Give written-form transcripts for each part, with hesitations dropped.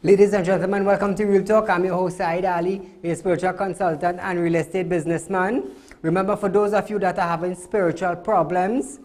Ladies and gentlemen, welcome to Real Talk. I'm your host, Saieed Ali, a spiritual consultant and real estate businessman. Remember, for those of you that are having spiritual problems,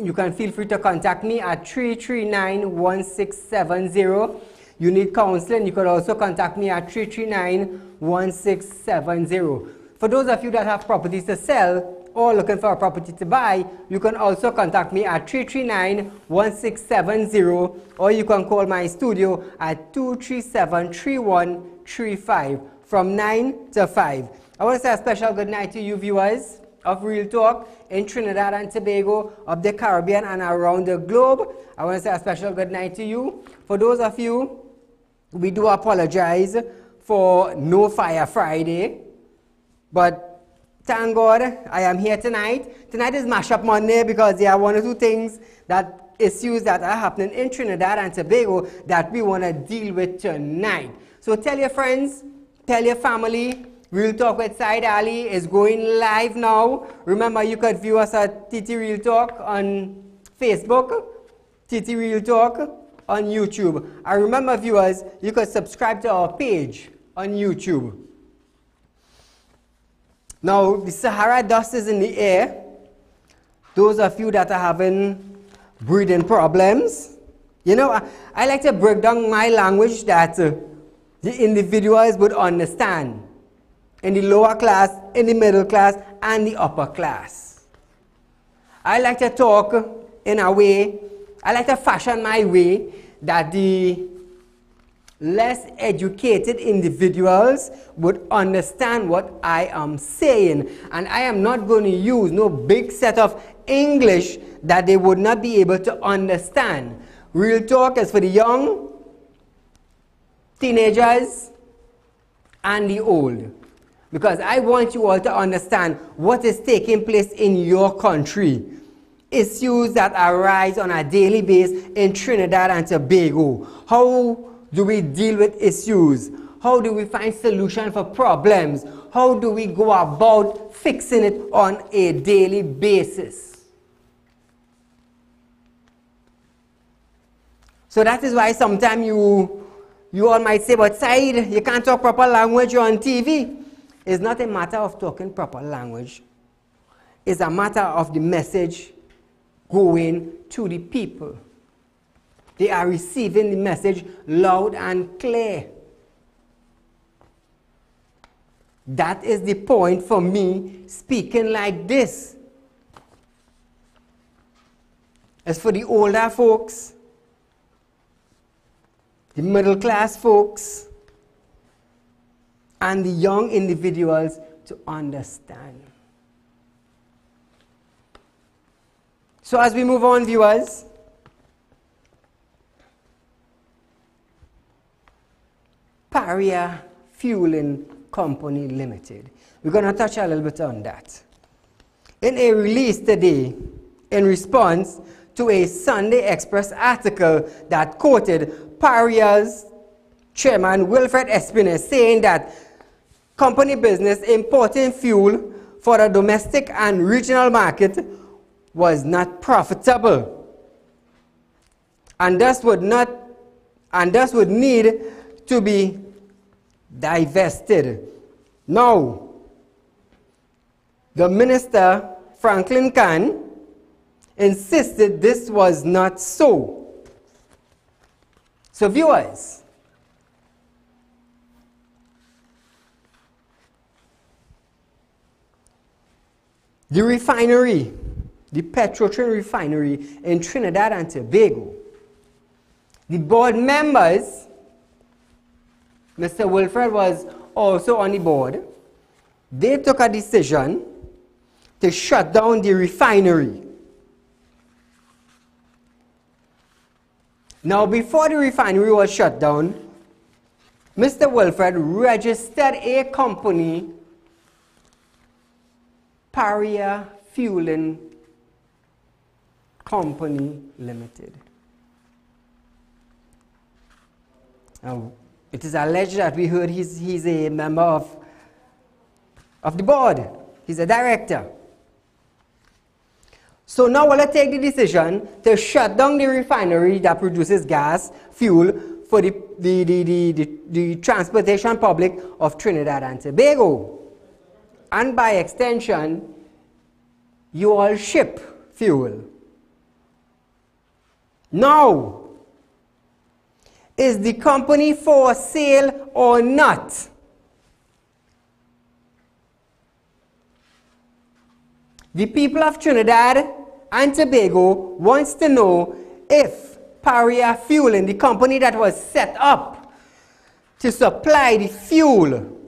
you can feel free to contact me at 339-1670. You need counseling, you could also contact me at 339-1670. For those of you that have properties to sell or looking for a property to buy, you can also contact me at 339-1670, or you can call my studio at 237-3135 from 9 to 5. I want to say a special good night to you viewers of Real Talk in Trinidad and Tobago, of the Caribbean and around the globe. I want to say a special good night to you. For those of you, we do apologize for No Fire Friday, but thank God I am here tonight. Tonight is Mashup Monday because there are one or two issues that are happening in Trinidad and Tobago that we want to deal with tonight. So tell your friends, tell your family. Real Talk with Saieed Ali is going live now. Remember, you could view us at TT Real Talk on Facebook, TT Real Talk on YouTube. And remember, viewers, you could subscribe to our page on YouTube. Now, the Sahara dust is in the air. Those of you that are having breathing problems, you know, I like to break down my language that the individuals would understand. In the lower class, in the middle class, and the upper class. I like to talk in a way, I like to fashion my way that the less educated individuals would understand what I am saying. And I am not going to use no big set of English that they would not be able to understand. Real Talk is for the young, teenagers, and the old. Because I want you all to understand what is taking place in your country. Issues that arise on a daily basis in Trinidad and Tobago. How do we deal with issues? How do we find solutions for problems? How do we go about fixing it on a daily basis? So that is why sometimes you all might say, but Saeed, you can't talk proper language, you're on TV. It's not a matter of talking proper language. It's a matter of the message going to the people. They are receiving the message loud and clear. That is the point for me speaking like this. As for the older folks, the middle class folks, and the young individuals to understand. So as we move on, viewers, Paria Fueling Company Limited. We're going to touch a little bit on that. In a release today, in response to a Sunday Express article that quoted Paria's chairman Wilfred Espinez saying that company business importing fuel for the domestic and regional market was not profitable, and thus would need to be divested. Now, the minister Franklin Khan insisted this was not so. So, viewers, the refinery, the Petrotrin refinery in Trinidad and Tobago, the board members, Mr. Wilfred was also on the board, they took a decision to shut down the refinery. Now, before the refinery was shut down, Mr. Wilfred registered a company, Paria Fueling Company Limited. Now, it is alleged that we heard he's a member of the board. He's a director. So now we'll take the decision to shut down the refinery that produces gas, fuel, for the transportation public of Trinidad and Tobago. And by extension, you all ship fuel. Now, is the company for sale or not? The people of Trinidad and Tobago wants to know if Paria Fueling, the company that was set up to supply the fuel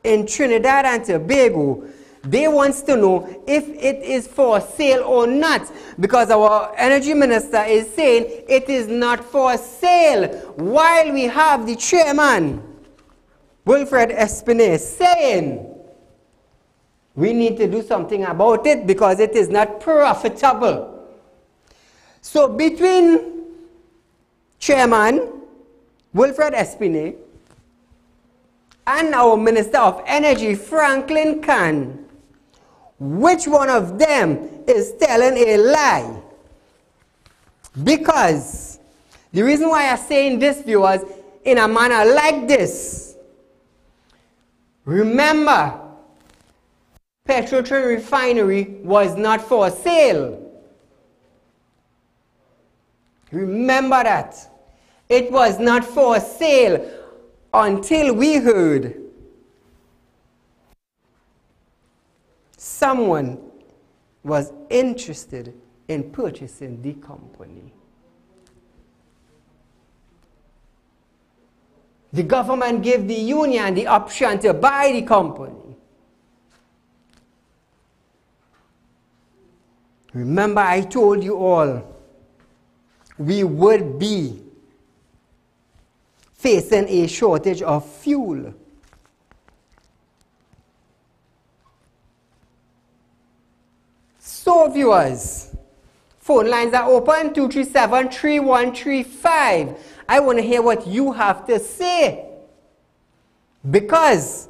in Trinidad and Tobago, they wants to know if it is for sale or not, because our energy minister is saying it is not for sale, while we have the chairman, Wilfred Espinay, saying we need to do something about it because it is not profitable. So between Chairman Wilfred Espinay and our Minister of Energy, Franklin Khan, which one of them is telling a lie? Because the reason why I'm saying this, viewers, in a manner like this, remember, Petrotrin Refinery was not for sale. Remember that. It was not for sale until we heard someone was interested in purchasing the company. The government gave the union the option to buy the company. Remember, I told you all, we would be facing a shortage of fuel. So viewers, phone lines are open, 237-3135. I want to hear what you have to say, because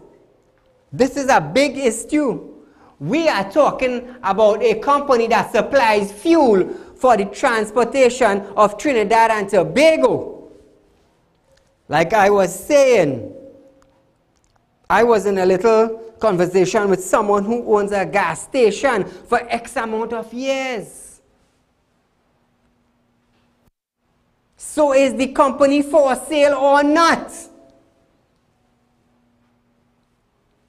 this is a big issue. We are talking about a company that supplies fuel for the transportation of Trinidad and Tobago. Like I was saying, I was in a little conversation with someone who owns a gas station for X amount of years. So is the company for sale or not?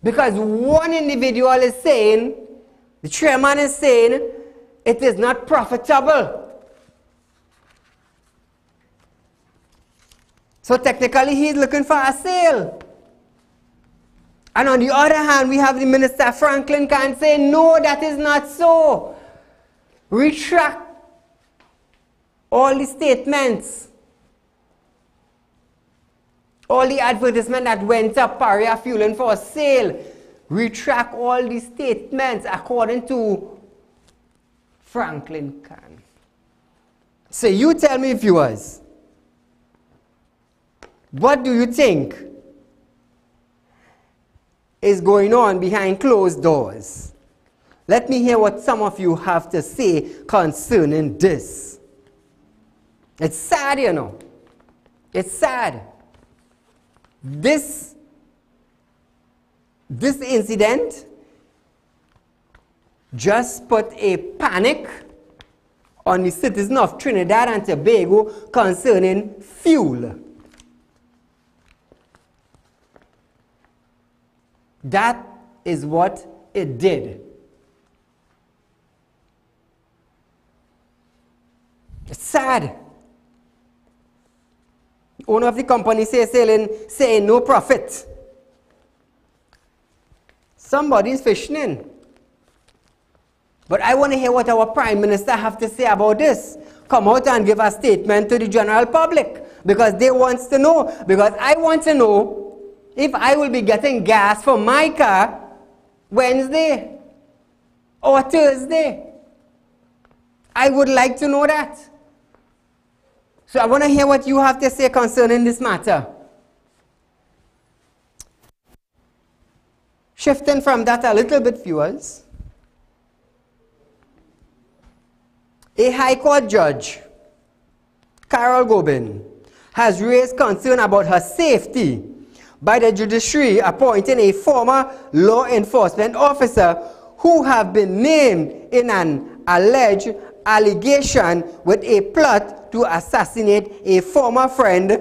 Because one individual is saying, the chairman is saying, it is not profitable. So technically he is looking for a sale. And on the other hand, we have the Minister Franklin Khan saying, no, that is not so. Retract all the statements, all the advertisement that went up, Paria Fueling for sale. Retract all the statements according to Franklin Khan. So you tell me, viewers, what do you think is going on behind closed doors? Let me hear what some of you have to say concerning this. It's sad, you know. It's sad. This incident just put a panic on the citizens of Trinidad and Tobago concerning fuel. That is what it did. It's sad. The owner of the company saying no profit. Somebody's fishing in. But I want to hear what our Prime Minister have to say about this. Come out and give a statement to the general public, because they want to know. Because I want to know if I will be getting gas for my car Wednesday or Thursday. I would like to know that. So I want to hear what you have to say concerning this matter. Shifting from that a little bit, viewers. A High Court judge Carol Gobin, has raised concern about her safety by the judiciary appointing a former law enforcement officer who have been named in an alleged allegation with a plot to assassinate a former friend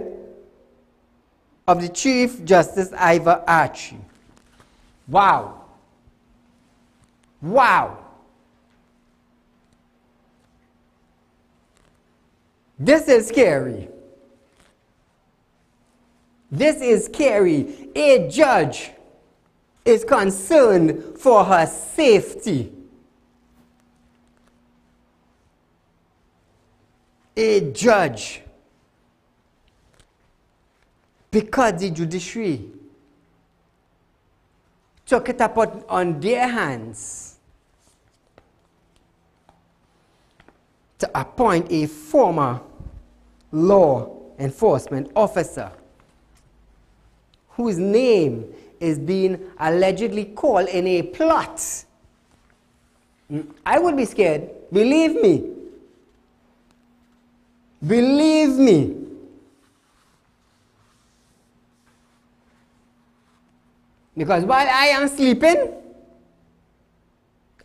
of the Chief Justice Ivor Archie. Wow. Wow. This is scary. This is scary. A judge is concerned for her safety. A judge. Because the judiciary took it upon on their hands to appoint a former law enforcement officer whose name is being allegedly called in a plot. I would be scared. Believe me. Believe me. Because while I am sleeping,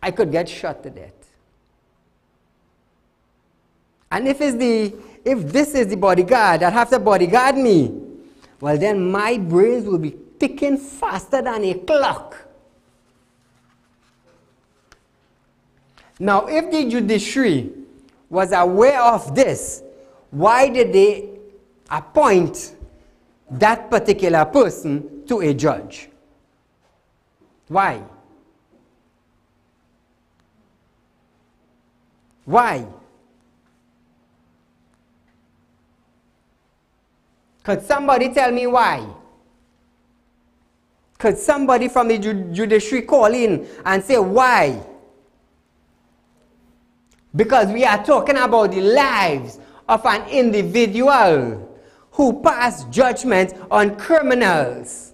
I could get shot to death. And if this is the bodyguard that have to bodyguard me, well then my brains will be ticking faster than a clock. Now if the judiciary was aware of this, why did they appoint that particular person to a judge? Why? Why? Could somebody tell me why? Could somebody from the judiciary call in and say why? Because we are talking about the lives of an individual who passed judgment on criminals.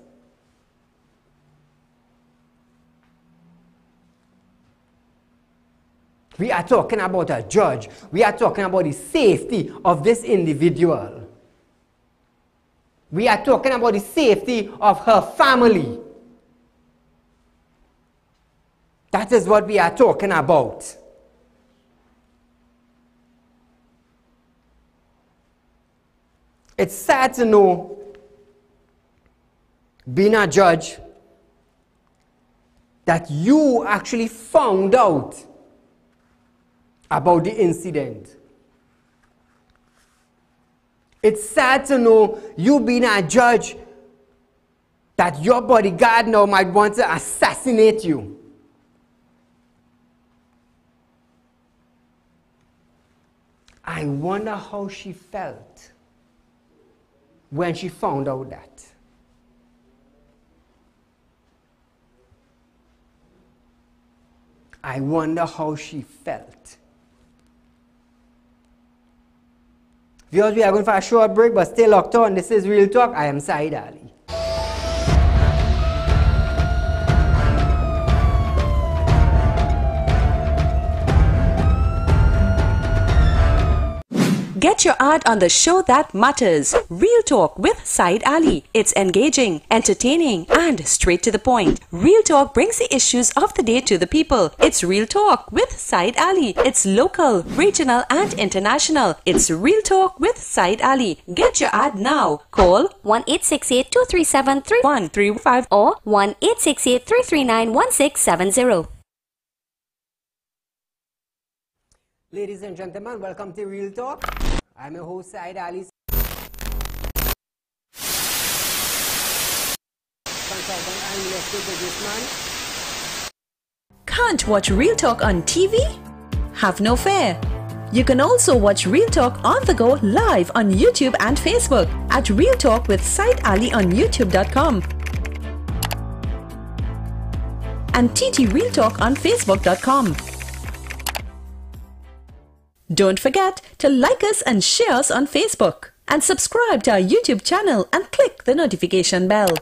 We are talking about a judge. We are talking about the safety of this individual. We are talking about the safety of her family. That is what we are talking about. It's sad to know, being a judge, that you actually found out about the incident. It's sad to know, you being a judge, that your bodyguard now might want to assassinate you. I wonder how she felt when she found out that. I wonder how she felt. Viewers, we are going for a short break, but stay locked on. This is Real Talk. I am Saieed Ali. Get your ad on the show that matters. Real Talk with Saieed Ali. It's engaging, entertaining, and straight to the point. Real Talk brings the issues of the day to the people. It's Real Talk with Saieed Ali. It's local, regional, and international. It's Real Talk with Saieed Ali. Get your ad now. Call 1-868-237-3135 or 1-868-339-1670. Ladies and gentlemen, welcome to Real Talk. I'm your host, Saieed Ali. Consultant and real estate businessman. Can't watch Real Talk on TV? Have no fear. You can also watch Real Talk on the go live on YouTube and Facebook at Real Talk with Saieed Ali on YouTube.com and TT Real Talk on Facebook.com. Don't forget to like us and share us on Facebook and subscribe to our YouTube channel and click the notification bell.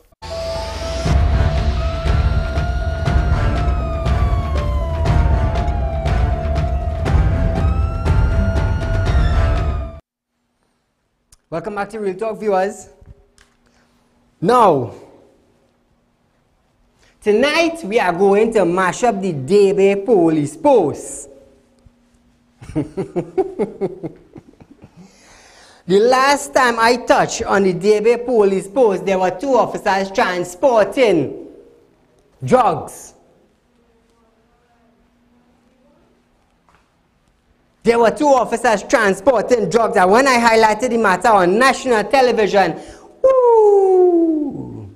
Welcome back to Real Talk, viewers. Now, tonight we are going to mash up the Debe police post. The last time I touched on the Debe police post, there were 2 officers transporting drugs. There were 2 officers transporting drugs, and when I highlighted the matter on national television, woo,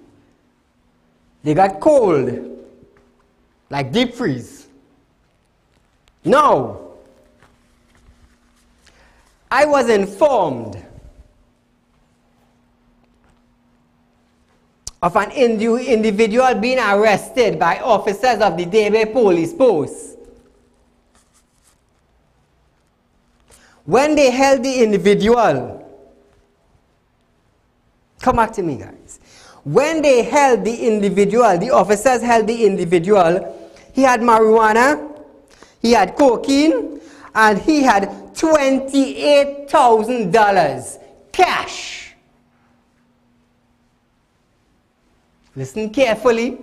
they got cold, like deep freeze. Now, I was informed of an individual being arrested by officers of the Debe police post. When they held the individual, come back to me, guys. When they held the individual, the officers held the individual, he had marijuana, he had cocaine, and he had $28,000 cash. Listen carefully.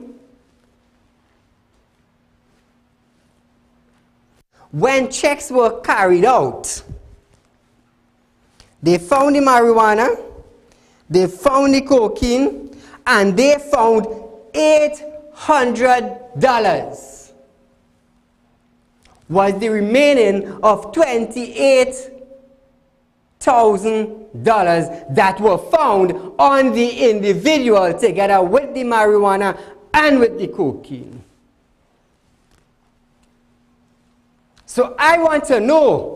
When checks were carried out, they found the marijuana, they found the cocaine, and they found $800 was the remaining of $28,000 that were found on the individual together with the marijuana and with the cocaine. So I want to know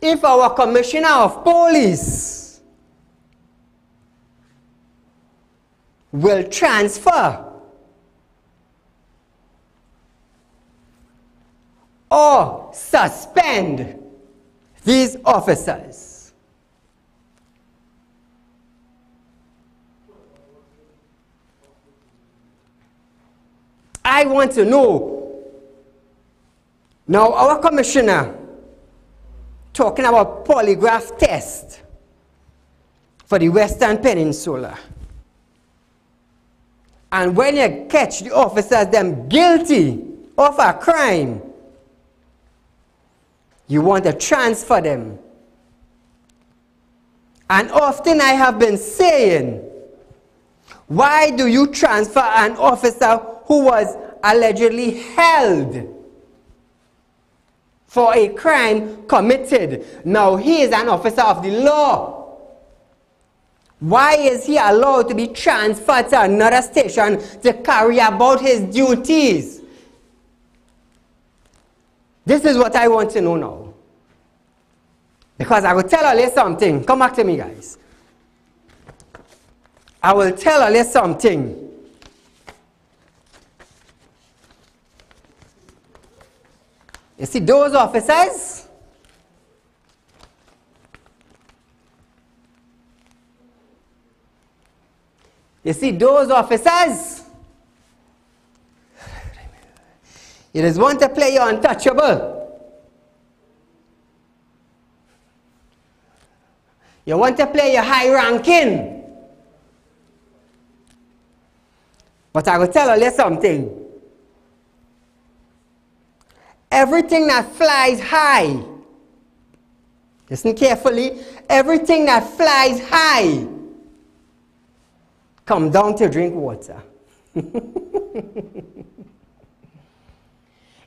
if our Commissioner of Police will transfer or suspend these officers. I want to know. Now, our commissioner talking about polygraph test for the Western Peninsula. And when you catch the officers them guilty of a crime, you want to transfer them. And often I have been saying, why do you transfer an officer who was allegedly held for a crime committed? Now he is an officer of the law. Why is he allowed to be transferred to another station to carry about his duties? This is what I want to know now. Because I will tell you something. Come back to me, guys. I will tell you something. You see those officers? You see those officers? You just want to play your untouchable. You want to play your high ranking. But I will tell you something. Everything that flies high, listen carefully, everything that flies high come down to drink water.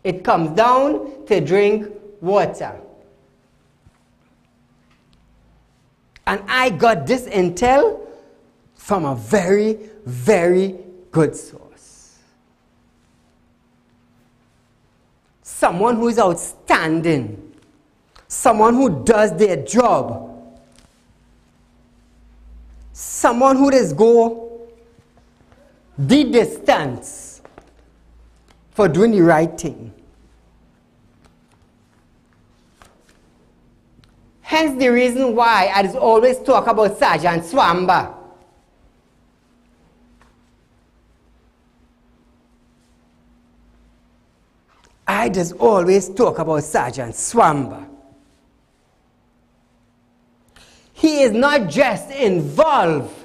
It comes down to drink water. And I got this intel from a very, very good source. Someone who is outstanding. Someone who does their job. Someone who does go the distance for doing the right thing. Hence the reason why I just always talk about Sergeant Swamba. I just always talk about Sergeant Swamba. he is not just involved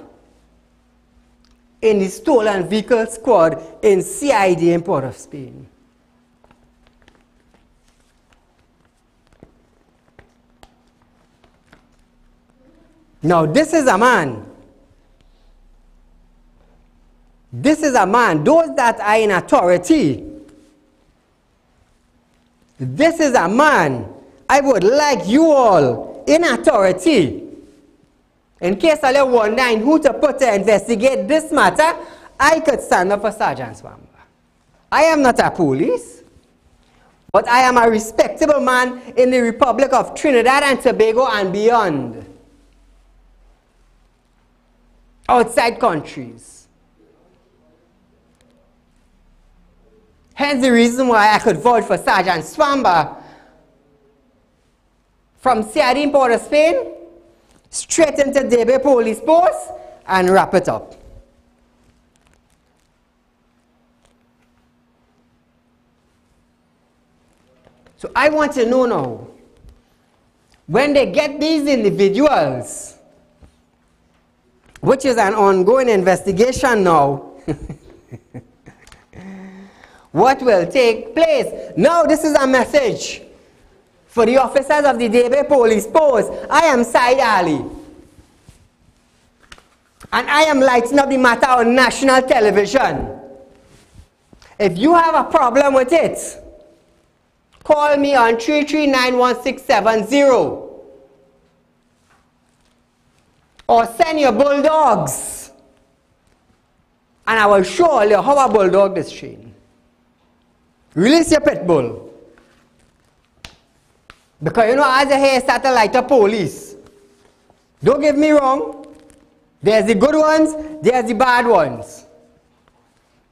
in the stolen vehicle squad in CID in Port of Spain. Now, this is a man. This is a man. Those that are in authority. This is a man. I would like you all in authority. In case you're wondering who to put to investigate this matter, I could stand up for Sergeant Swamba. I am not a police, but I am a respectable man in the Republic of Trinidad and Tobago and beyond. Outside countries. Hence the reason why I could vote for Sergeant Swamba from CID in Port of Spain, straight into Debe Police Post and wrap it up. So I want to know now, when they get these individuals, which is an ongoing investigation now, what will take place? Now this is a message for the officers of the Debe Police Post. I am Saieed Ali. And I am lighting up the matter on national television. If you have a problem with it, call me on 3391670. Or send your bulldogs. And I will show you how a bulldog is trained. Release your pit bull. Because you know, as a hair satellite of police, don't get me wrong, there's the good ones, there's the bad ones.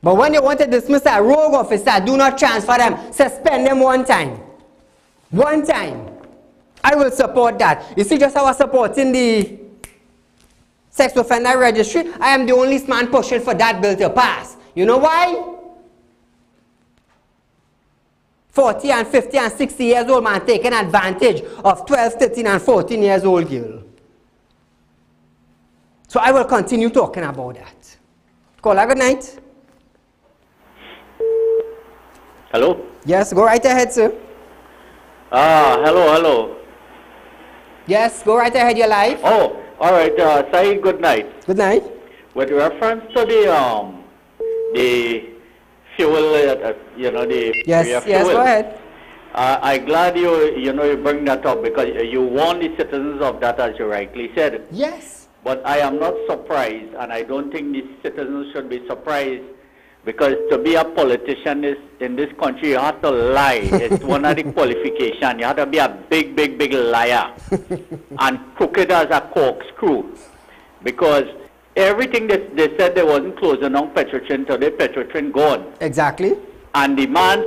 But when you want to dismiss a rogue officer, do not transfer them. Suspend them one time. One time. I will support that. You see, just how I was supporting the sex offender registry, I am the only man pushing for that bill to pass. You know why? 40 and 50 and 60 years old man taking advantage of 12, 13 and 14 years old girl. So I will continue talking about that. Caller, good night. Hello? Yes, go right ahead, sir. Hello. Yes, go right ahead, you're live. Oh, all right, Saeed, good night. Good night. With reference to the fuel, the yes, fuel, go ahead. I'm glad you bring that up because you warned the citizens of that, as you rightly said. Yes. But I am not surprised, and I don't think the citizens should be surprised, because to be a politician in this country, you have to lie. It's one of the qualifications. You have to be a big liar and crooked as a corkscrew. Because everything that they said they wasn't closing on Petrotrin, today Petrotrin gone. Exactly. And the man,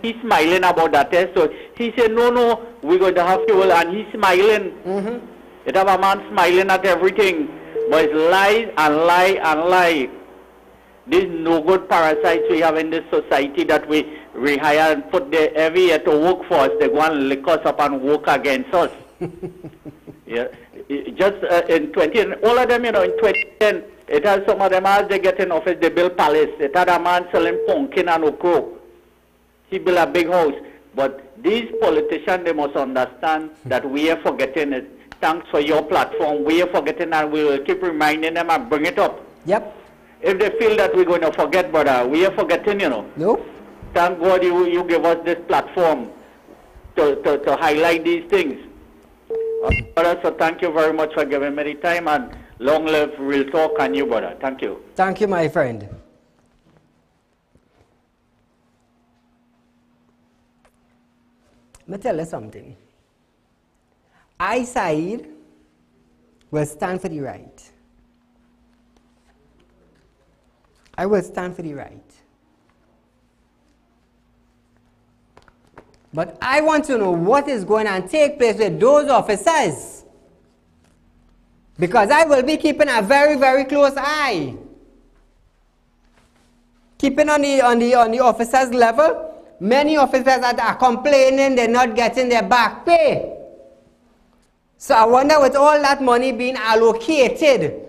he's smiling about that. So he said, no, we're going to have fuel, and he's smiling. Mm-hmm. It have a man smiling at everything, but it's lie and lie and lie. These no good parasites we have in this society that we rehire and put there every year to work for us. They go and lick us up and work against us. Yeah, just in 20, all of them, in 2010, it has some of them as they get in office, they build palace. It had a man selling pumpkin and okra. He built a big house. But these politicians, they must understand that we are forgetting it. Thanks for your platform. We are forgetting, and we will keep reminding them and bring it up. Yep. If they feel that we're going to forget, brother, we are forgetting, No. Thank God you give us this platform to highlight these things. Brother, so thank you very much for giving me the time, and long live Real Talk and you, brother. Thank you. Thank you, my friend. Let me tell you something. I, Saeed, will stand for the right. I will stand for the right. But I want to know what is going to take place with those officers. Because I will be keeping a very, very close eye. Keeping on the officers' level. Many officers that are complaining they're not getting their back pay. So I wonder, with all that money being allocated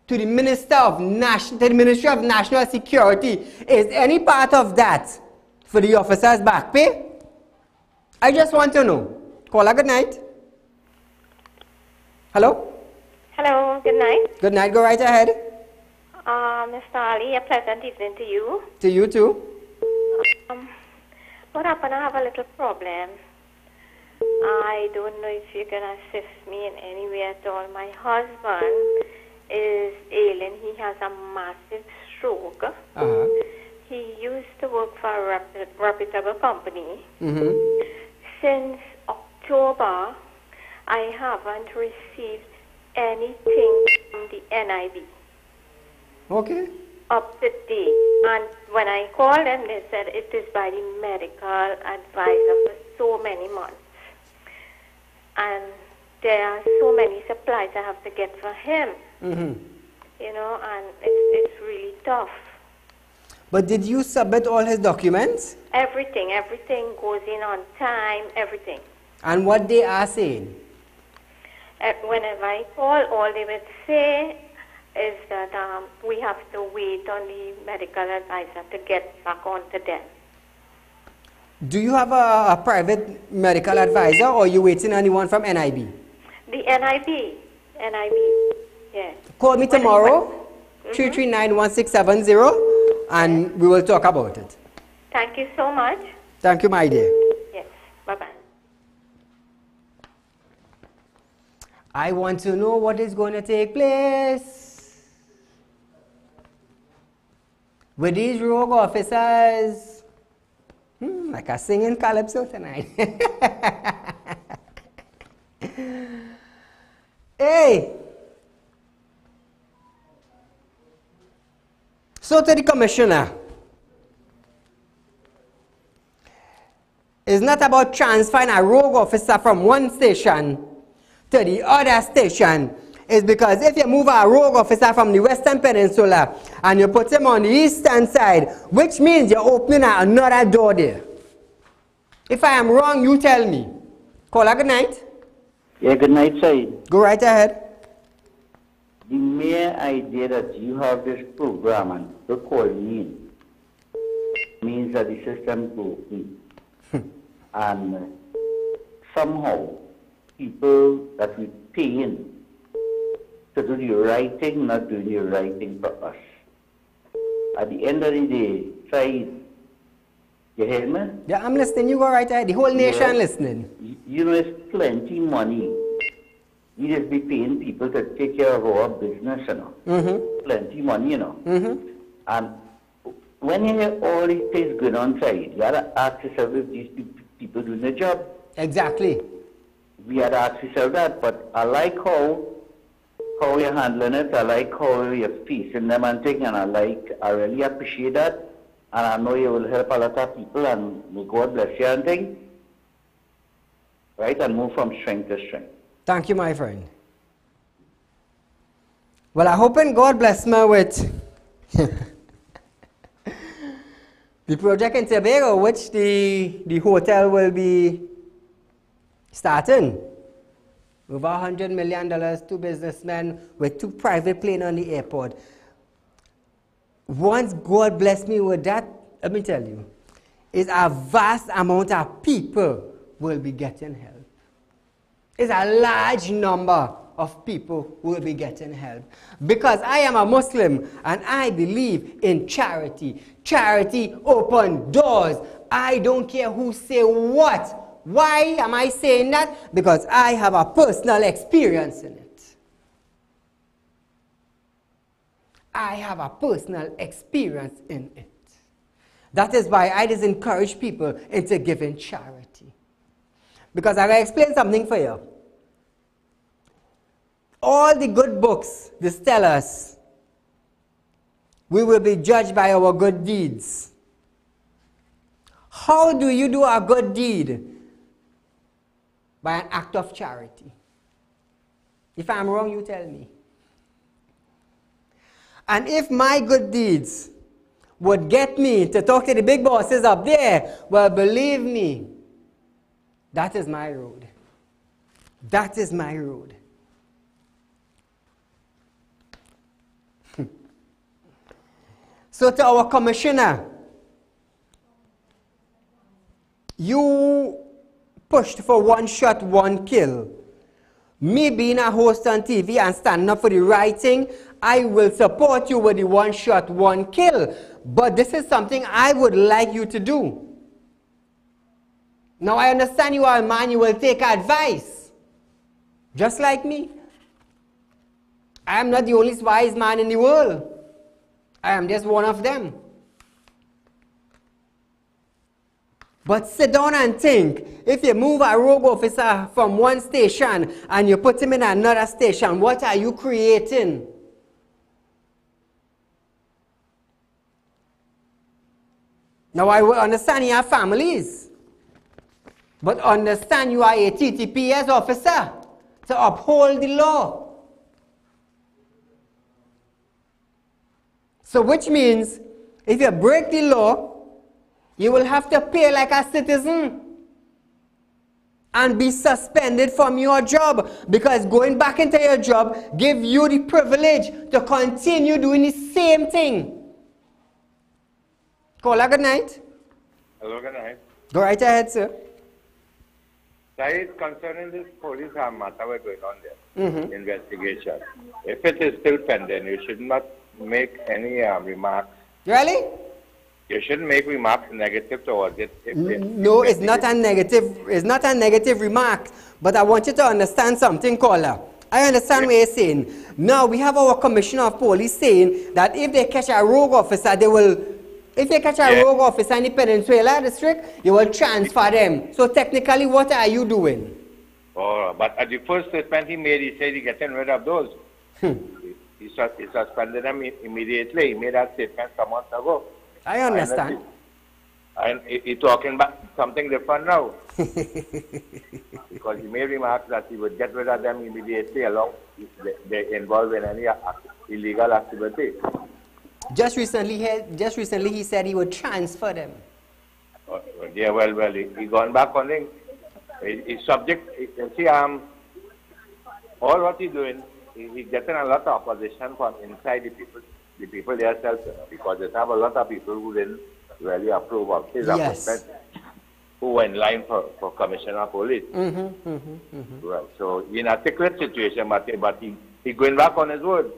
to the Ministry of National Security, is any part of that for the officers' back pay? I just want to know. Caller, good night. Hello? Hello, good night. Good night, go right ahead. Mr. Ali, a pleasant evening to you. To you too. What happened? I have a little problem. I don't know if you can assist me in any way at all. My husband is ailing. He has a massive stroke. He used to work for a reputable company. Since October, I haven't received anything from the NIB. Okay. Up to date. And when I called them, they said it is by the medical advisor for so many months. And there are so many supplies I have to get for him. You know, and it's really tough. But did you submit all his documents? Everything goes in on time, everything. And what they are saying? Whenever I call, all they would say is that we have to wait on the medical advisor to get back on to them. Do you have a private medical advisor, or are you waiting on anyone from NIB? The NIB, yeah. Call me tomorrow, 339-1670, and we will talk about it. Thank you so much. Thank you, my dear. Yes, bye-bye. I want to know what is going to take place with these rogue officers. Like a singing calypso tonight. Hey! So to the commissioner, it's not about transferring a rogue officer from one station to the other station. It's because if you move a rogue officer from the Western Peninsula and you put him on the eastern side, which means you're opening another door there. If I am wrong, you tell me. Caller, good night. Yeah, good night, Saeed. Go right ahead. The mere idea that you have this program and to call me in means that the system is broken. And somehow, people that we pay in to do the right thing, not doing the right thing for us. At the end of the day, Saeed, you hear me? Yeah, I'm listening. You go right ahead. The whole nation listening. You know, it's plenty money. We just be paying people to take care of our business, you know. Plenty money, you know. And when you hear all these things going on, Saeed, you got to ask yourself if these people doing their job. Exactly. We had to ask yourself that, but I like how you're handling it. I like how you're facing them and things, and I really appreciate that. And I know you will help a lot of people, and may God bless you and things. Right? And move from strength to strength. Thank you, my friend. Well, I hope and God bless me with the project in Tobago, which the hotel will be starting. Over $100 million, 2 businessmen with 2 private planes on the airport. Once God bless me with that, let me tell you, is a vast amount of people will be getting help. It's a large number of people who will be getting help. Because I am a Muslim and I believe in charity. Charity open doors. I don't care who say what. Why am I saying that? Because I have a personal experience in it. I have a personal experience in it. That is why I just encourage people into giving charity. Because I will explain something for you. All the good books, they tell us we will be judged by our good deeds. How do you do a good deed? By an act of charity. If I'm wrong, you tell me. And if my good deeds would get me to talk to the big bosses up there, well, believe me, that is my road. That is my road. So to our commissioner, you pushed for one shot, one kill. Me being a host on TV and standing up for the right thing, I will support you with the one shot, one kill. But this is something I would like you to do. Now I understand you are a man, you will take advice. Just like me. I am not the only wise man in the world. I am just one of them. But sit down and think, if you move a rogue officer from one station and you put him in another station, what are you creating? Now I will understand you have families, but understand you are a TTPS officer to uphold the law. So which means, if you break the law, you will have to pay like a citizen and be suspended from your job, because going back into your job gives you the privilege to continue doing the same thing. Caller, good night. Hello, good night. Go right ahead, sir. Saeed, concerning this police matter we're going on there, investigation, if it is still pending, you should not make any remarks. Really? You shouldn't make remarks negative towards it. No, it's not a negative. It's not a negative remark. But I want you to understand something, caller. I understand what you're saying. Now we have our commissioner of police saying that if they catch a rogue officer, they will. If they catch a rogue officer in the Peninsula district, you will transfer them. So technically, what are you doing? Oh, but at the first statement he made, he said he's getting rid of those. He suspended them immediately. He made that statement some months ago. I understand. And he's talking about something different now. Because he made remarks that he would get rid of them immediately along if they're involved in any illegal activity. Just recently he said he would transfer them. Yeah, well, he gone back on it. He's subject, you see, all what he's doing, he's getting a lot of opposition from inside the people themselves, because they have a lot of people who didn't really approve of his appointment, who were in line for commissioner of police. Well, so in a secret situation, but he going back on his word.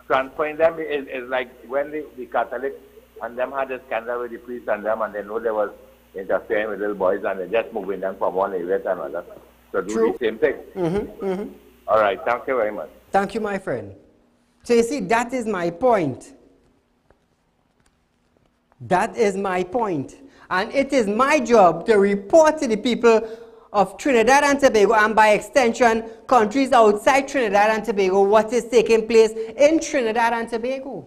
Transferring them is like when the Catholic and them had a scandal with the priest and them, and they know they was interfering with little boys, and they just moving them from one area to another. So do the same thing. All right, thank you very much. Thank you, my friend. So you see, that is my point. That is my point. And it is my job to report to the people of Trinidad and Tobago, and by extension, countries outside Trinidad and Tobago, what is taking place in Trinidad and Tobago.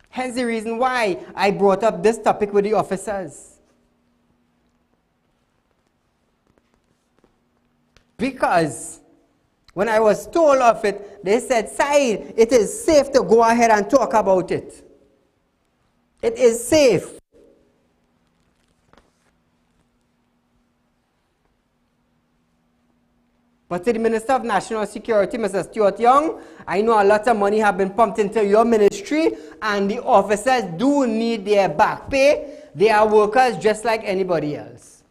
Hence the reason why I brought up this topic with the officers. Because when I was told of it, they said, Saeed, it is safe to go ahead and talk about it. It is safe. But to the Minister of National Security, Mr. Stuart Young, I know a lot of money have been pumped into your ministry, and the officers do need their back pay. They are workers just like anybody else.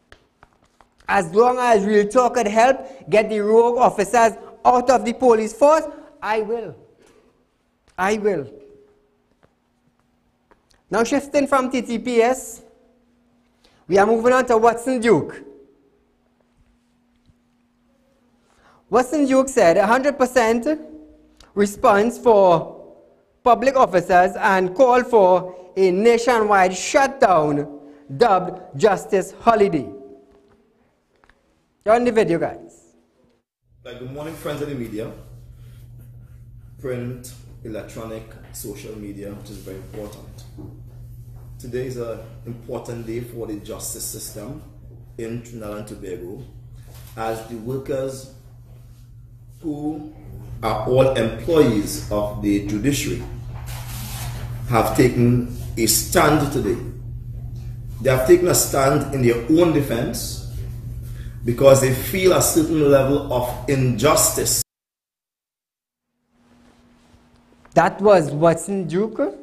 As long as Real Talk could help get the rogue officers out of the police force, I will. I will. Now shifting from TTPS, we are moving on to Watson Duke. Watson Duke said 100% response for public officers and called for a nationwide shutdown dubbed Justice Holiday. You're on the video, guys. Good morning, friends of the media, print, electronic, social media, which is very important. Today is an important day for the justice system in Trinidad and Tobago, as the workers who are all employees of the judiciary have taken a stand today They have taken a stand in their own defense because they feel a certain level of injustice. That was Watson Duke.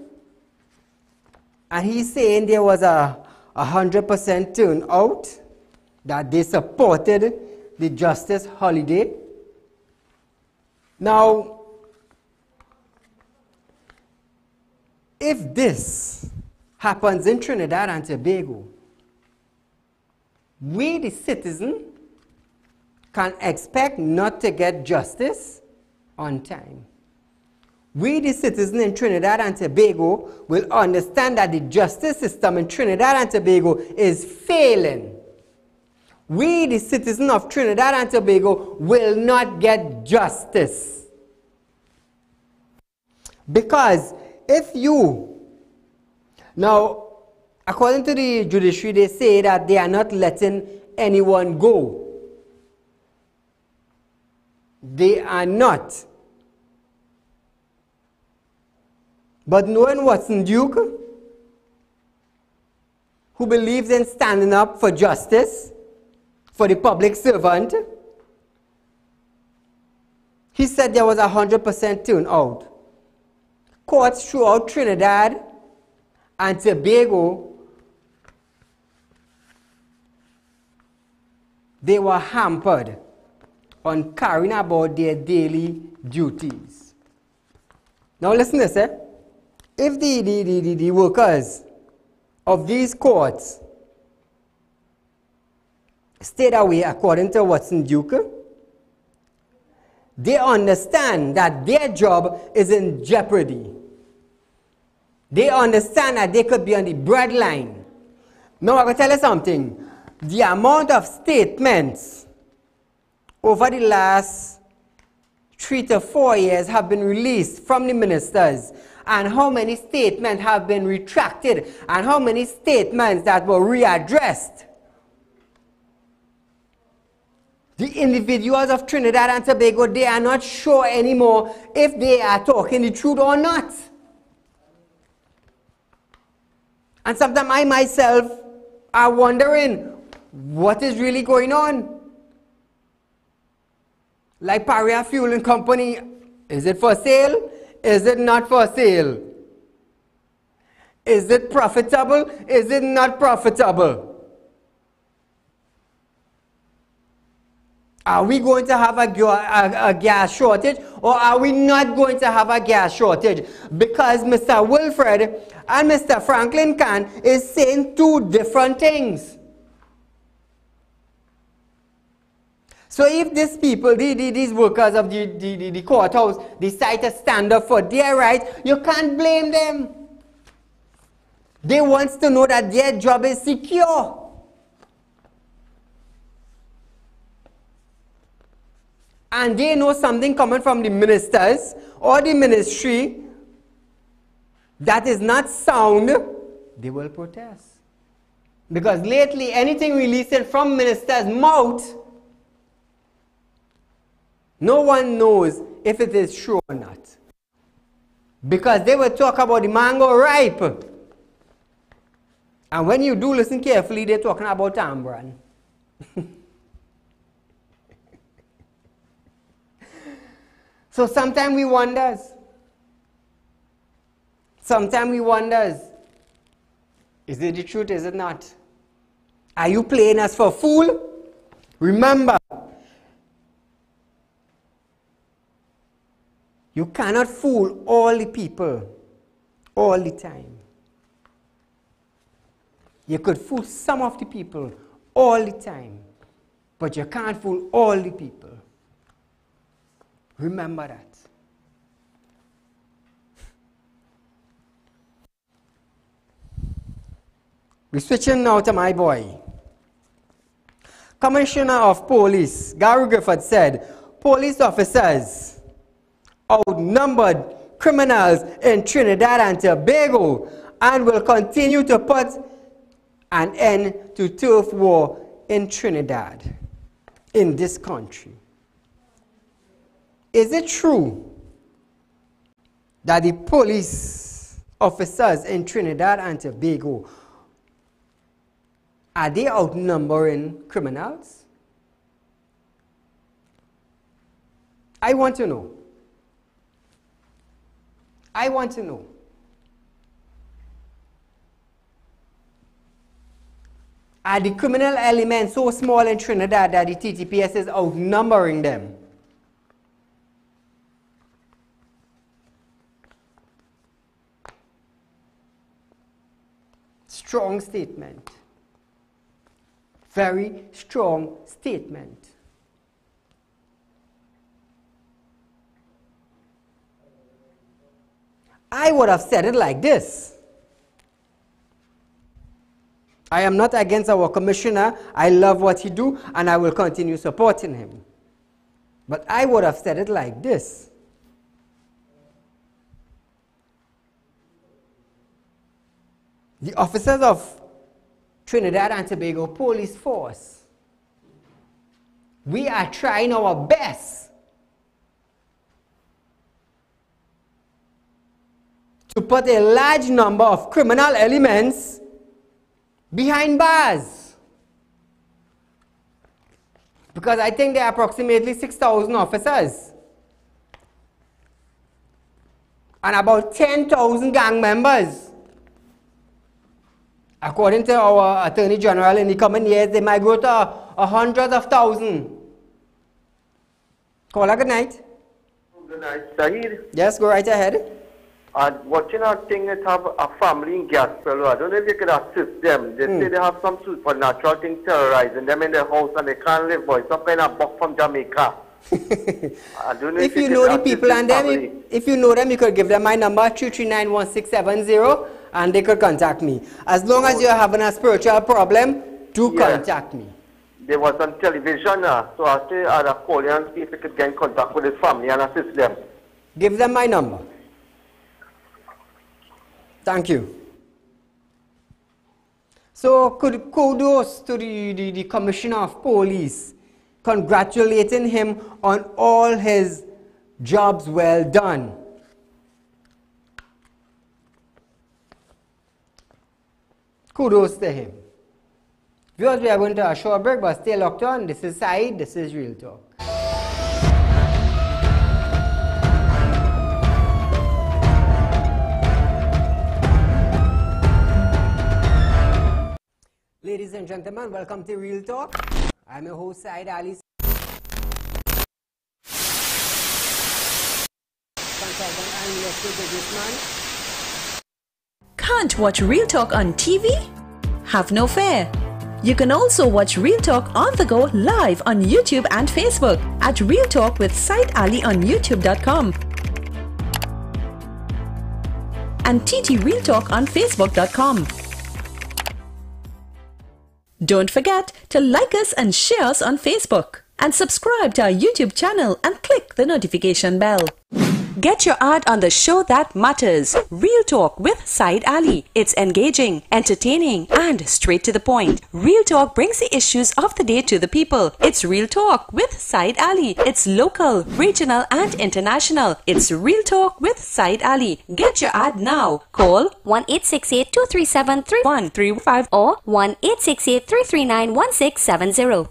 And he's saying there was a 100% turnout, that they supported the justice holiday. Now, if this happens in Trinidad and Tobago, we the citizen can expect not to get justice on time. We the citizen in Trinidad and Tobago will understand that the justice system in Trinidad and Tobago is failing. We the citizen of Trinidad and Tobago will not get justice. Because if you, now according to the judiciary, they say that they are not letting anyone go. They are not. But knowing Watson Duke, who believes in standing up for justice, for the public servant, he said there was 100% turnout. Courts throughout Trinidad and Tobago, they were hampered on carrying about their daily duties. Now listen to this, eh? If the workers of these courts stay that way, according to Watson Duke, they understand that their job is in jeopardy. They understand that they could be on the breadline. Now, I'm going to tell you something. The amount of statements over the last 3 to 4 years have been released from the ministers, and how many statements have been retracted, and how many statements that were readdressed. The individuals of Trinidad and Tobago, they are not sure anymore if they are talking the truth or not. And sometimes I myself are wondering what is really going on. Like Paria Fueling Company, is it for sale? Is it not for sale? Is it profitable? Is it not profitable? Are we going to have a gas shortage, or are we not going to have a gas shortage? Because Mr. Wilfred and Mr. Franklin Khan is saying two different things. So if these people, these workers of the courthouse, decide to stand up for their rights, you can't blame them. They want to know that their job is secure. And they know something coming from the ministers or the ministry that is not sound, they will protest. Because lately, anything released from ministers' mouth, no one knows if it is true or not. Because they will talk about the mango ripe. And when you do listen carefully, they're talking about Ambran. So sometimes we wonders. Sometimes we wonders, is it the truth, is it not? Are you playing us for a fool? Remember, you cannot fool all the people all the time. You could fool some of the people all the time, but you can't fool all the people. Remember that. We're switching now to my boy. Commissioner of Police, Gary Griffith, said police officers outnumbered criminals in Trinidad and Tobago and will continue to put an end to turf war in Trinidad, in this country. Is it true that the police officers in Trinidad and Tobago Are they outnumbering criminals? I want to know. I want to know. Are the criminal elements so small in Trinidad that the TTPS is outnumbering them? Strong statement. Very strong statement. I would have said it like this. I am not against our commissioner. I love what he do, and I will continue supporting him. But I would have said it like this. The officers of Trinidad and Tobago Police Force, we are trying our best to put a large number of criminal elements behind bars. Because I think there are approximately 6,000 officers and about 10,000 gang members. According to our Attorney General, in the coming years, they might grow to hundreds of thousands. Caller, good night. Good night, Saeed. Yes, go right ahead. Watching our thing that have a family in Gaspello, I don't know if you could assist them. They say they have some supernatural thing terrorizing them in their house and they can't live, boy. Some kind of buck from Jamaica. I don't know if you know the people and them, if you know them, you could give them my number, 3391670, and they could contact me. As long as you're having a spiritual problem, do contact me. They was on television, so I say I'll call you and see if you could get in contact with his family and assist them. Give them my number. Thank you. So, kudos to the Commissioner of Police, congratulating him on all his jobs well done. Kudos to him. Viewers, we are going to a short break, but stay locked on. This is Saeed, this is Real Talk. Ladies and gentlemen, welcome to Real Talk. I'm your host, Saieed Ali, consultant and real estate businessman. Can't watch Real Talk on TV? Have no fear. You can also watch Real Talk on the go live on YouTube and Facebook at Real Talk with Saieed Ali on YouTube.com and TT Real Talk on Facebook.com. Don't forget to like us and share us on Facebook and subscribe to our YouTube channel and click the notification bell. Get your ad on the show that matters. Real Talk with Saieed Ali. It's engaging, entertaining, and straight to the point. Real Talk brings the issues of the day to the people. It's Real Talk with Saieed Ali. It's local, regional, and international. It's Real Talk with Saieed Ali. Get your ad now. Call 1-868-237-3135 or 1-868-339-1670.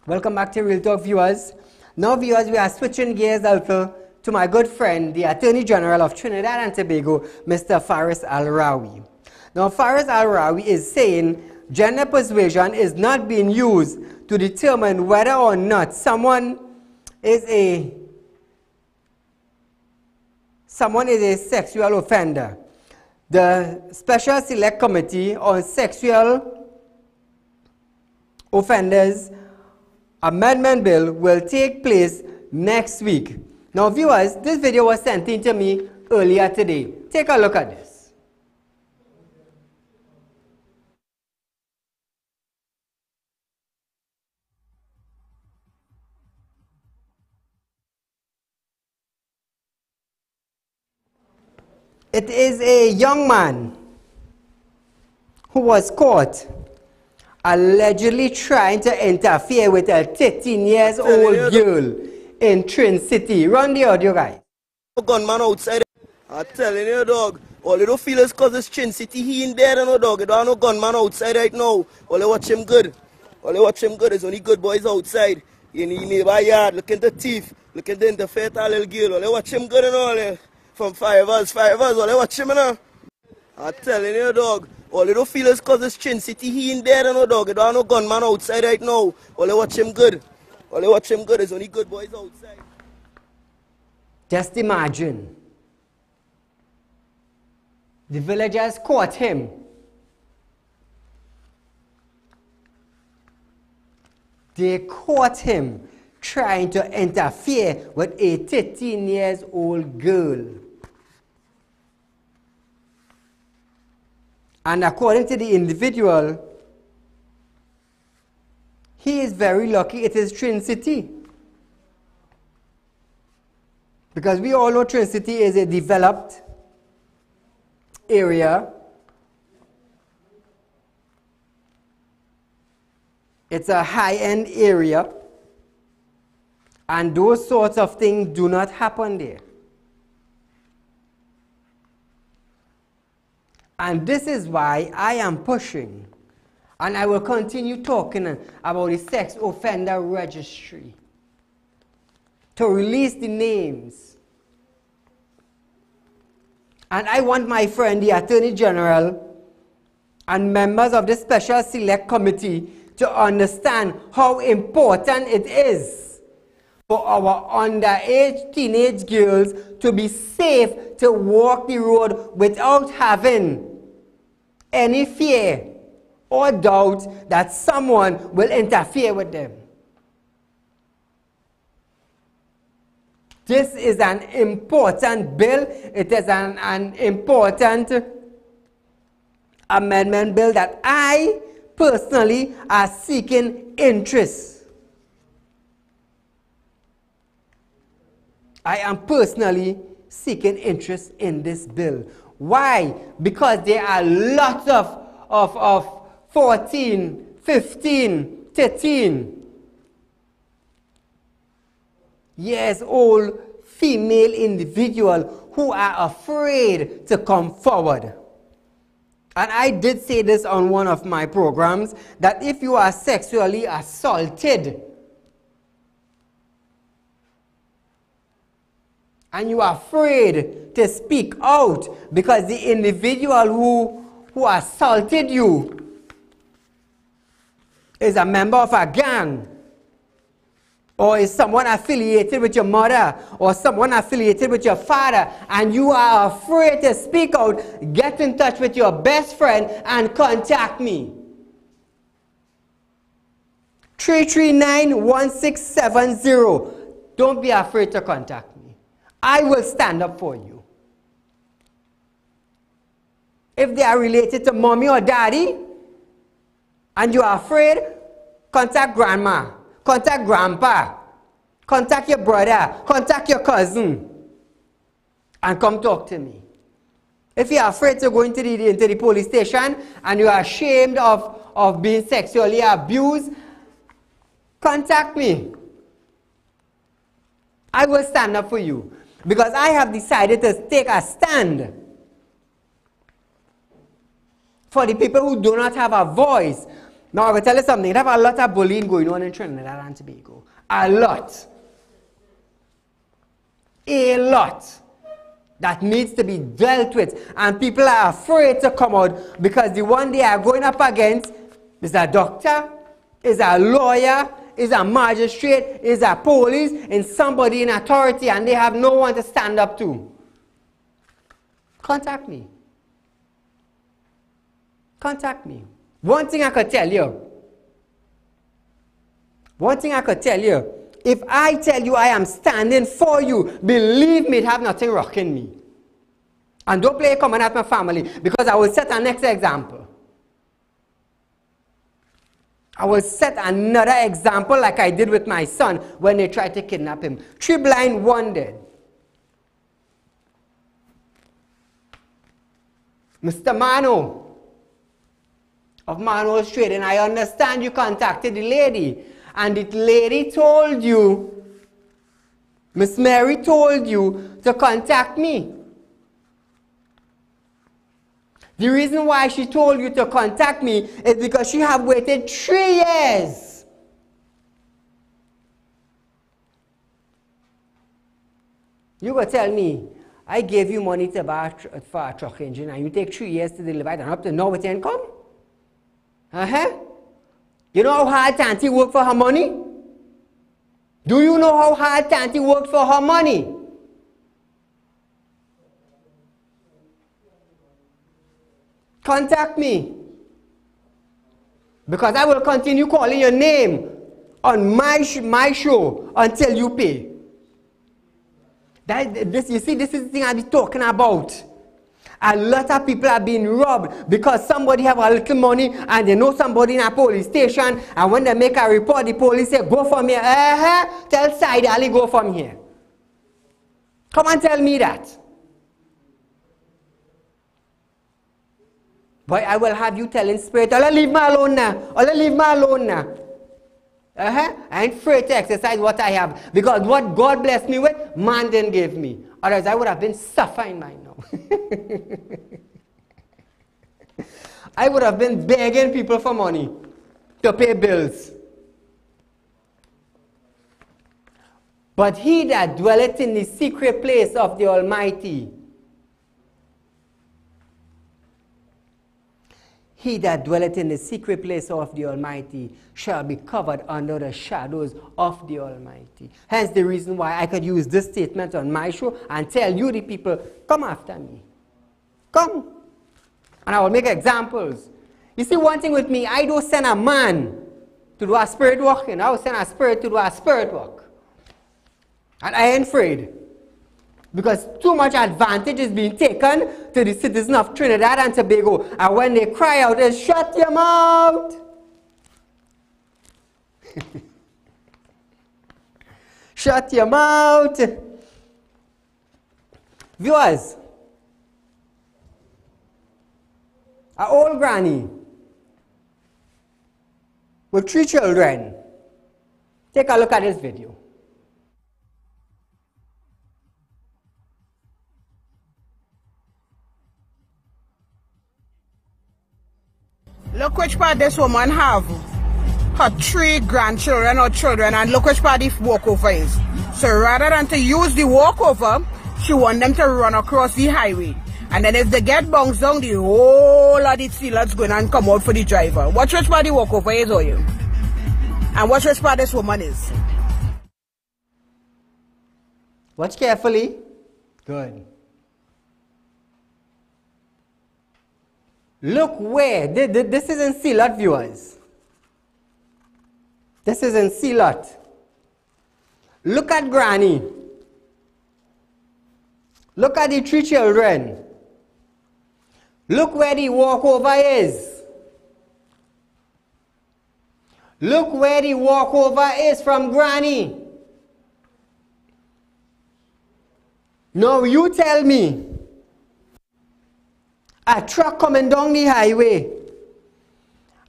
Welcome back to Real Talk, viewers. Now, viewers, we are switching gears out to my good friend, the Attorney General of Trinidad and Tobago, Mr. Faris Al-Rawi. Now, Faris Al-Rawi is saying gender persuasion is not being used to determine whether or not someone is a sexual offender. The Special Select Committee on Sexual Offenders Amendment Bill will take place next week. Now, viewers, this video was sent in to me earlier today. Take a look at this. It is a young man who was caught allegedly trying to interfere with a 13 years old girl in Trin City. Run the audio, guys. Gunman outside. I'm telling you, dog. All you don't feel is because it's Trin City. He in there, no dog. You don't have no gunman outside right now. All you watch him good. All you watch him good. There's only good boys outside. In the neighbor yard, looking to thief, looking to interfere with a little girl. All you watch him good and all. From 5 hours. All you watch him, you know. I'm telling you, dog. All you don't feel is because it's Trin City. He in there, no dog. You don't have no gunman outside right now. All you watch him good. All you watch him good. There's only good boys outside. Just imagine. The villagers caught him. They caught him trying to interfere with a 13 years old girl. And according to the individual, he is very lucky it is Trin City. Because we all know Trin City is a developed area. It's a high-end area. And those sorts of things do not happen there. And this is why I am pushing, and I will continue talking about the sex offender registry, to release the names. And I want my friend, the Attorney General, and members of the Special Select Committee to understand how important it is for our underage teenage girls to be safe to walk the road without having any fear or doubt that someone will interfere with them. This is an important bill. It is an important amendment bill that I personally are seeking interest. I am personally seeking interest in this bill. Why? Because there are lots of 14, 15, 13 years old female individual who are afraid to come forward. And I did say this on one of my programs, that if you are sexually assaulted and you are afraid to speak out because the individual who assaulted you is a member of a gang, or is someone affiliated with your mother, or someone affiliated with your father, and you are afraid to speak out, get in touch with your best friend and contact me. 339-1670. Don't be afraid to contact me. I will stand up for you. If they are related to mommy or daddy, and you are afraid, contact grandma. Contact grandpa, contact your brother, contact your cousin, and come talk to me. If you are afraid to go into the police station and you are ashamed of being sexually abused, contact me. I will stand up for you, because I have decided to take a stand for the people who do not have a voice. Now, I will tell you something. They have a lot of bullying going on in Trinidad and Tobago. A lot. A lot. That needs to be dealt with. And people are afraid to come out because the one they are going up against is a doctor, is a lawyer, is a magistrate, is a police, and somebody in authority, and they have no one to stand up to. Contact me. Contact me. One thing I could tell you, if I tell you I am standing for you, believe me, it have nothing rocking me. And don't play common at my family, because I will set a next example. I will set another example like I did with my son when they tried to kidnap him. 3 blind, 1 dead. Mr. Mano, of Manhole Street, and I understand you contacted the lady, and the lady told you, Miss Mary told you to contact me. The reason why she told you to contact me is because she have waited 3 years. You go tell me, I gave you money to buy for a truck engine and you take 3 years to deliver it and up to now it ain't come? You know how hard Tanti worked for her money? Do you know how hard Tanti worked for her money? Contact me. Because I will continue calling your name on my show until you pay. You see, this is the thing I be talking about. A lot of people are being robbed because somebody have a little money and they know somebody in a police station, and when they make a report, the police say, go from here. Tell Saieed Ali, go from here. Come and tell me that. Boy, I will have you telling spirit, oh, leave me alone now. Oh, leave me alone now. I ain't afraid to exercise what I have. Because what God blessed me with, man didn't give me. Otherwise, I would have been suffering right now. I would have been begging people for money to pay bills. But he that dwelleth in the secret place of the Almighty, he that dwelleth in the secret place of the Almighty shall be covered under the shadows of the Almighty. Hence the reason why I could use this statement on my show and tell you the people, come after me. Come. And I will make examples. You see, one thing with me, I don't send a man to do a spirit work, and I will send a spirit to do a spirit work. And I ain't afraid. Because too much advantage is being taken to the citizens of Trinidad and Tobago. And when they cry out, it's shut your mouth. Shut your mouth. Viewers, an old granny with 3 children. Take a look at this video. Look which part this woman have. Her 3 grandchildren or children, and look which part the walkover is. So rather than to use the walkover, she want them to run across the highway. And then if they get bounced down, the whole of the sealers going and come out for the driver. Watch which part the walkover is, or you? And watch which part this woman is. Watch carefully. Good. Look where, this is in Sealot, viewers. This is in Sealot. Look at Granny. Look at the 3 children. Look where the walkover is. Look where the walkover is from Granny. Now you tell me, a truck coming down the highway,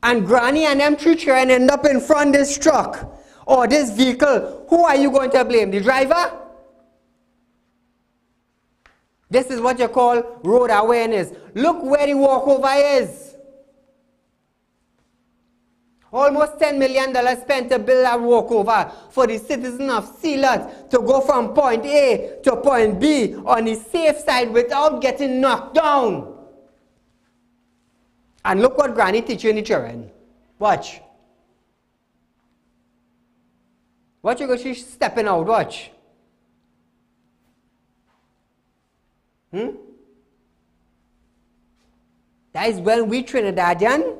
and Granny and them 3 children end up in front of this truck or this vehicle, who are you going to blame? The driver? This is what you call road awareness. Look where the walkover is. Almost $10 million spent to build a walkover for the citizens of Sealot to go from point A to point B on the safe side without getting knocked down. And look what Granny teaching the children. Watch. Watch you go, she's stepping out, watch. That is when we Trinidadian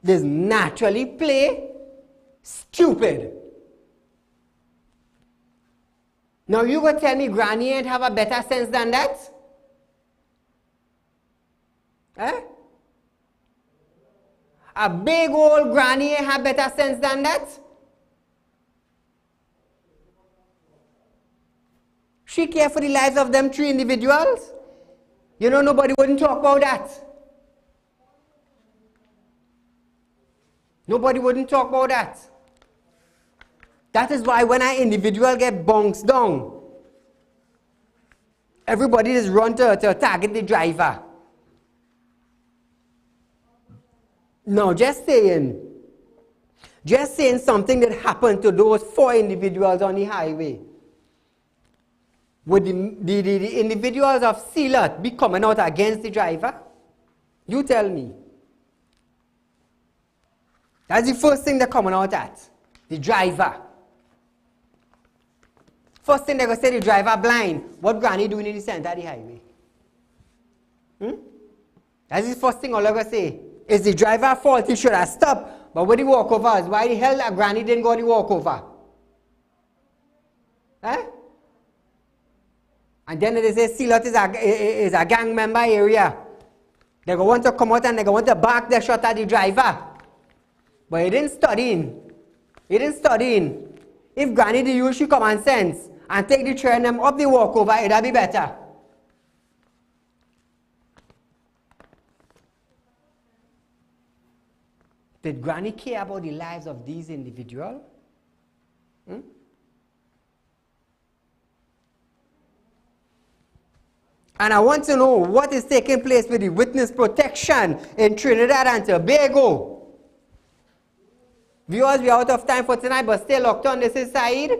just naturally play stupid. Now you go tell me Granny ain't have a better sense than that? Eh? A big old Granny ain't have better sense than that? She care for the lives of them 3 individuals? You know, nobody wouldn't talk about that. Nobody wouldn't talk about that. That is why when an individual get bounced down, everybody just run to target the driver. No, just saying something that happened to those 4 individuals on the highway. Would the individuals of Sealot be coming out against the driver? You tell me. That's the first thing they're coming out at. The driver. First thing they're going to say, the driver blind. What granny doing in the center of the highway? That's the first thing all they're going to say. Is the driver fault? He should have stopped. But with the walkovers, why the hell that granny didn't go on the walkover? Eh? And then they say Sealot is a gang member area. They're going to want to come out and they're going to want to bark their shot at the driver. But he didn't study. He didn't study. If granny the use she common sense and take the train them up the walkover, it'll be better. Did granny care about the lives of these individuals? And I want to know what is taking place with the witness protection in Trinidad and Tobago. Viewers, we are out of time for tonight, but stay locked on. This is Saeed.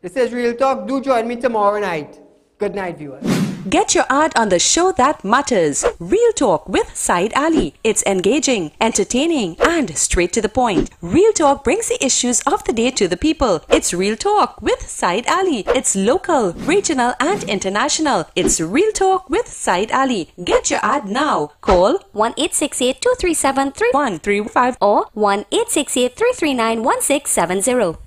This is Real Talk. Do join me tomorrow night. Good night, viewers. Get your ad on the show that matters. Real Talk with Saieed Ali. It's engaging, entertaining, and straight to the point. Real Talk brings the issues of the day to the people. It's Real Talk with Saieed Ali. It's local, regional, and international. It's Real Talk with Saieed Ali. Get your ad now. Call 1-868-237-3135 or 1-868-339-1670.